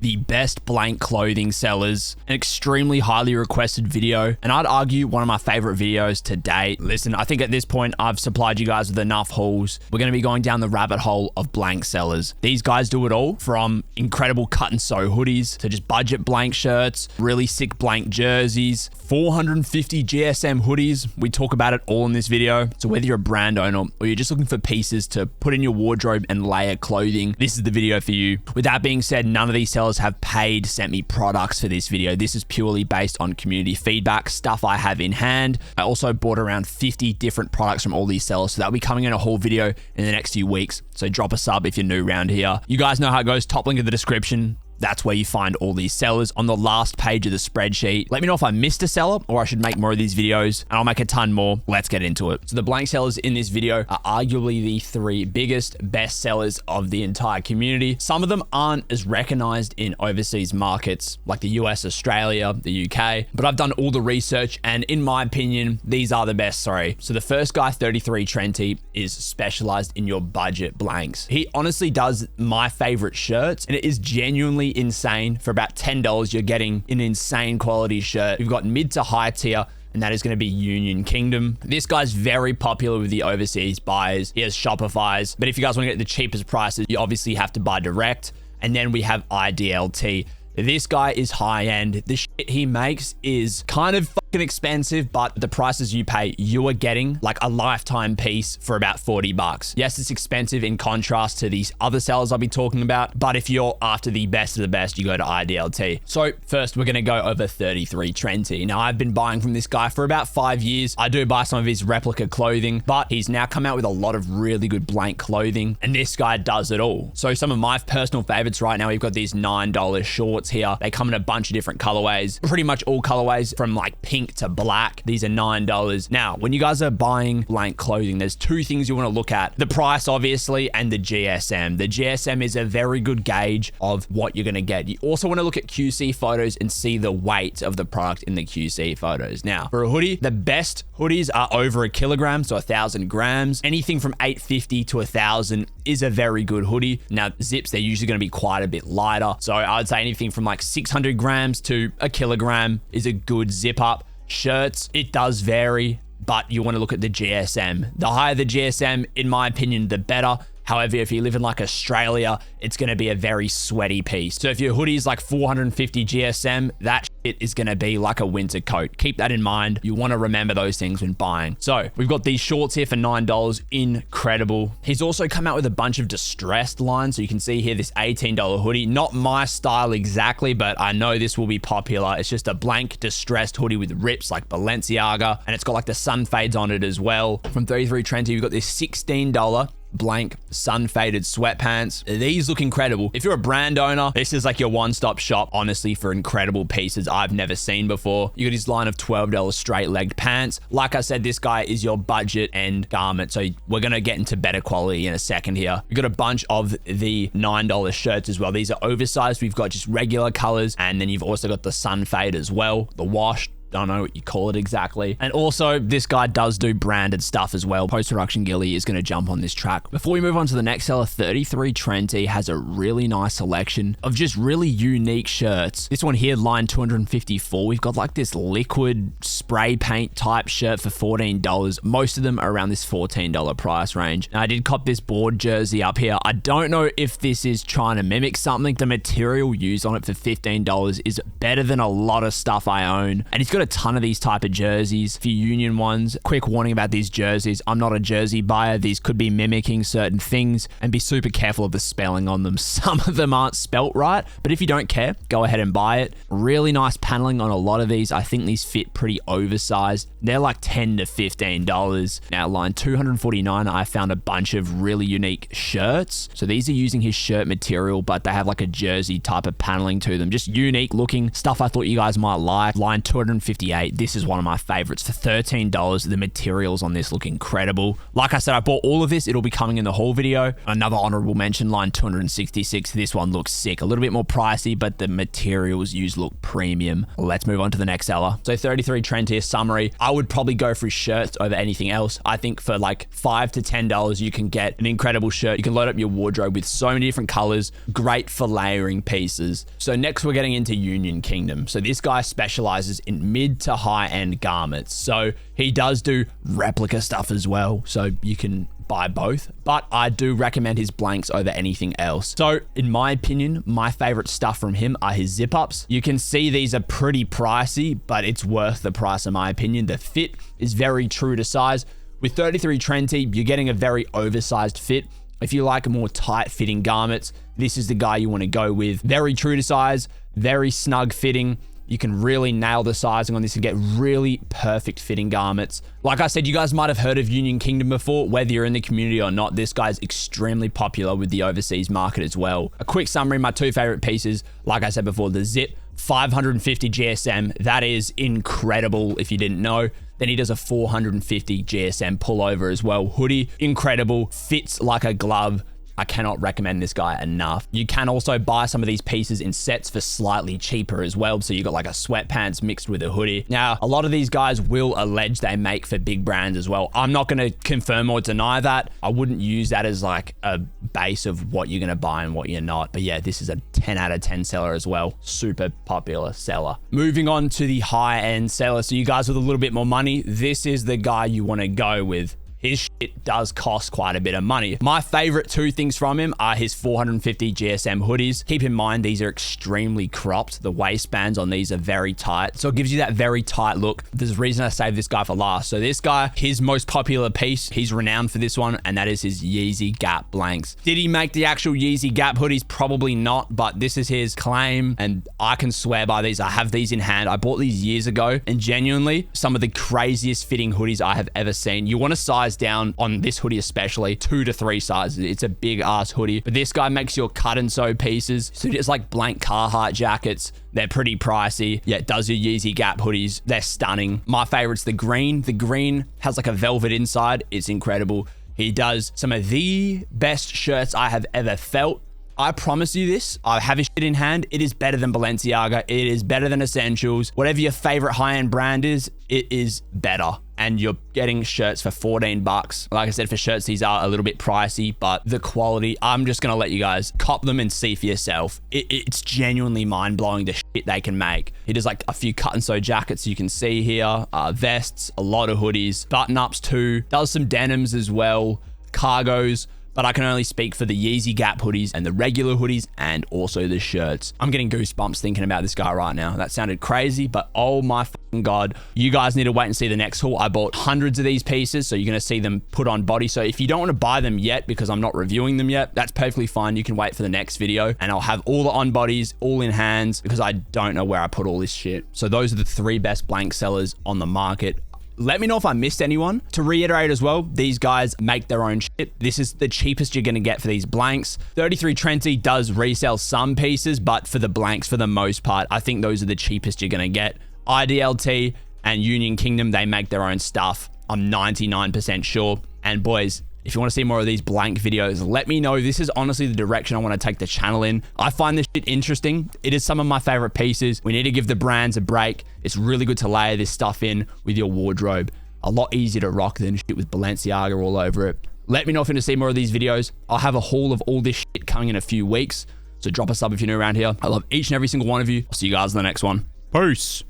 the best blank clothing sellers, an extremely highly requested video, and I'd argue one of my favorite videos to date. Listen, I think at this point I've supplied you guys with enough hauls. We're going to be going down the rabbit hole of blank sellers. These guys do it all, from incredible cut and sew hoodies to just budget blank shirts, really sick blank jerseys, 450 GSM hoodies. We talk about it all in this video. So whether you're a brand owner or you're just looking for pieces to put in your wardrobe and layer clothing, this is the video for you. With that being said, none of these sellers have paid sent me products for this video. This is purely based on community feedback, stuff I have in hand. I also bought around 50 different products from all these sellers, so that'll be coming in a whole video in the next few weeks. So drop a sub if you're new around here. You guys know how it goes. Top link in the description. That's where you find all these sellers on the last page of the spreadsheet. Let me know if I missed a seller or I should make more of these videos, and I'll make a ton more. Let's get into it. So the blank sellers in this video are arguably the 3 biggest best sellers of the entire community. Some of them aren't as recognized in overseas markets like the US, Australia, the UK, but I've done all the research, and in my opinion, these are the best. So the first guy, 33 Trenty, is specialized in your budget blanks. He honestly does my favorite shirts, and it is genuinely insane. For about $10, you're getting an insane quality shirt. You've got mid to high tier, and that is going to be Union Kingdom. This guy's very popular with the overseas buyers. He has Shopify's, but if you guys want to get the cheapest prices, you obviously have to buy direct. And then we have IDLT. This guy is high end. The shit he makes is kind of fucking expensive, but the prices you pay, you are getting like a lifetime piece for about 40 bucks. Yes, it's expensive in contrast to these other sellers I'll be talking about, but if you're after the best of the best, you go to IDLT. So first, we're going to go over 33 Trenty. Now, I've been buying from this guy for about 5 years. I do buy some of his replica clothing, but he's now come out with a lot of really good blank clothing, and this guy does it all. So some of my personal favorites right now, we've got these $9 shorts here. They come in a bunch of different colorways, pretty much all colorways from like pink to black. These are $9. Now, when you guys are buying blank clothing, there's 2 things you want to look at: the price, obviously, and the GSM. The GSM is a very good gauge of what you're going to get. You also want to look at QC photos and see the weight of the product in the QC photos. Now, for a hoodie, the best hoodies are over a kilogram, so 1,000 grams. Anything from 850 to 1,000 is a very good hoodie. Now, zips, they're usually going to be quite a bit lighter. So I would say anything from like 600 grams to a kilogram is a good zip up. Shirts, it does vary, but you want to look at the GSM. The higher the GSM, in my opinion, the better. However, if you live in like Australia, it's going to be a very sweaty piece. So if your hoodie is like 450 GSM, that shit is going to be like a winter coat. Keep that in mind. You want to remember those things when buying. So we've got these shorts here for $9. Incredible. He's also come out with a bunch of distressed lines. So you can see here this $18 hoodie. Not my style exactly, but I know this will be popular. It's just a blank distressed hoodie with rips like Balenciaga, and it's got like the sun fades on it as well. From 33 Trenty, we've got this $16 blank sun faded sweatpants. These look incredible. If you're a brand owner, this is like your one-stop shop, honestly, for incredible pieces I've never seen before. You got his line of $12 straight-legged pants. Like I said, this guy is your budget end garment, so we're gonna get into better quality in a second here. We've got a bunch of the $9 shirts as well. These are oversized. We've got just regular colors, and then you've also got the sun fade as well, the wash. Don't know what you call it exactly. And also, this guy does do branded stuff as well. Post-production Gilly is going to jump on this track. Before we move on to the next seller, 33 Trenty has a really nice selection of just really unique shirts. This one here, line 254, we've got like this liquid spray paint type shirt for $14. Most of them are around this $14 price range. Now, I did cop this board jersey up here. I don't know if this is trying to mimic something. The material used on it for $15 is better than a lot of stuff I own. And it's got a ton of these type of jerseys, a few Union ones. Quick warning about these jerseys: I'm not a jersey buyer. These could be mimicking certain things, and be super careful of the spelling on them. Some of them aren't spelt right, but if you don't care, go ahead and buy it. Really nice paneling on a lot of these. I think these fit pretty oversized. They're like $10 to $15. Now, line 249, I found a bunch of really unique shirts. So these are using his shirt material, but they have like a jersey type of paneling to them. Just unique looking stuff I thought you guys might like. Line 258, this is one of my favorites for $13. The materials on this look incredible. Like I said, I bought all of this. It'll be coming in the haul video. Another honorable mention, line 266. This one looks sick. A little bit more pricey, but the materials used look premium. Let's move on to the next seller. So 33 trend tier summary. I would probably go for shirts over anything else. I think for like $5 to $10, you can get an incredible shirt. You can load up your wardrobe with so many different colors, great for layering pieces. So next we're getting into Union Kingdom. So this guy specializes in mid to high end garments. So he does do replica stuff as well. So you can buy both, but I do recommend his blanks over anything else. So in my opinion, my favorite stuff from him are his zip ups. You can see these are pretty pricey, but it's worth the price in my opinion. The fit is very true to size. With 33 trend tee, you're getting a very oversized fit. If you like more tight fitting garments, this is the guy you want to go with. Very true to size, very snug fitting. You can really nail the sizing on this and get really perfect fitting garments. Like I said, you guys might have heard of Union Kingdom before, whether you're in the community or not. This guy's extremely popular with the overseas market as well. A quick summary, my two favorite pieces, like I said before, the zip, 550 GSM. That is incredible if you didn't know. Then he does a 450 GSM pullover as well. Hoodie, incredible, fits like a glove. I cannot recommend this guy enough. You can also buy some of these pieces in sets for slightly cheaper as well. So you got like a sweatpants mixed with a hoodie. Now, a lot of these guys will allege they make for big brands as well. I'm not going to confirm or deny that. I wouldn't use that as like a base of what you're going to buy and what you're not. But yeah, this is a 10 out of 10 seller as well. Super popular seller. Moving on to the high end seller. So you guys with a little bit more money, this is the guy you want to go with. His shit does cost quite a bit of money. My favorite two things from him are his 450 GSM hoodies. Keep in mind, these are extremely cropped. The waistbands on these are very tight. So it gives you that very tight look. There's a reason I saved this guy for last. So this guy, his most popular piece, he's renowned for this one, and that is his Yeezy Gap blanks. Did he make the actual Yeezy Gap hoodies? Probably not, but this is his claim, and I can swear by these. I have these in hand. I bought these years ago, and genuinely, some of the craziest fitting hoodies I have ever seen. You want to size down on this hoodie especially 2 to 3 sizes. It's a big ass hoodie, but this guy makes your cut and sew pieces. So just like blank Carhartt jackets, they're pretty pricey. Yeah, it does your Yeezy Gap hoodies. They're stunning. My favorite's the green. The green has like a velvet inside. It's incredible. He does some of the best shirts I have ever felt. I promise you this, I have his shit in hand. It is better than Balenciaga. It is better than Essentials. Whatever your favorite high-end brand is, it is better. And you're getting shirts for 14 bucks. Like I said, for shirts, these are a little bit pricey, but the quality, I'm just going to let you guys cop them and see for yourself. It's genuinely mind-blowing the shit they can make. He does like a few cut and sew jackets you can see here, vests, a lot of hoodies, button-ups too, does some denims as well, cargos. But I can only speak for the Yeezy Gap hoodies and the regular hoodies and also the shirts. I'm getting goosebumps thinking about this guy right now. That sounded crazy, but oh my fucking God. You guys need to wait and see the next haul. I bought hundreds of these pieces, so you're going to see them put on body. So if you don't want to buy them yet because I'm not reviewing them yet, that's perfectly fine. You can wait for the next video and I'll have all the on bodies, all in hands, because I don't know where I put all this shit. So those are the 3 best blank sellers on the market. Let me know if I missed anyone. To reiterate as well, these guys make their own shit. This is the cheapest you're going to get for these blanks. 33 Trenty does resell some pieces, but for the blanks, for the most part, I think those are the cheapest you're going to get. IDLT and Union Kingdom, they make their own stuff. I'm 99% sure. And boys, if you want to see more of these blank videos, let me know. This is honestly the direction I want to take the channel in. I find this shit interesting. It is some of my favorite pieces. We need to give the brands a break. It's really good to layer this stuff in with your wardrobe. A lot easier to rock than shit with Balenciaga all over it. Let me know if you want to see more of these videos. I'll have a haul of all this shit coming in a few weeks. So drop a sub if you're new around here. I love each and every single one of you. I'll see you guys in the next one. Peace.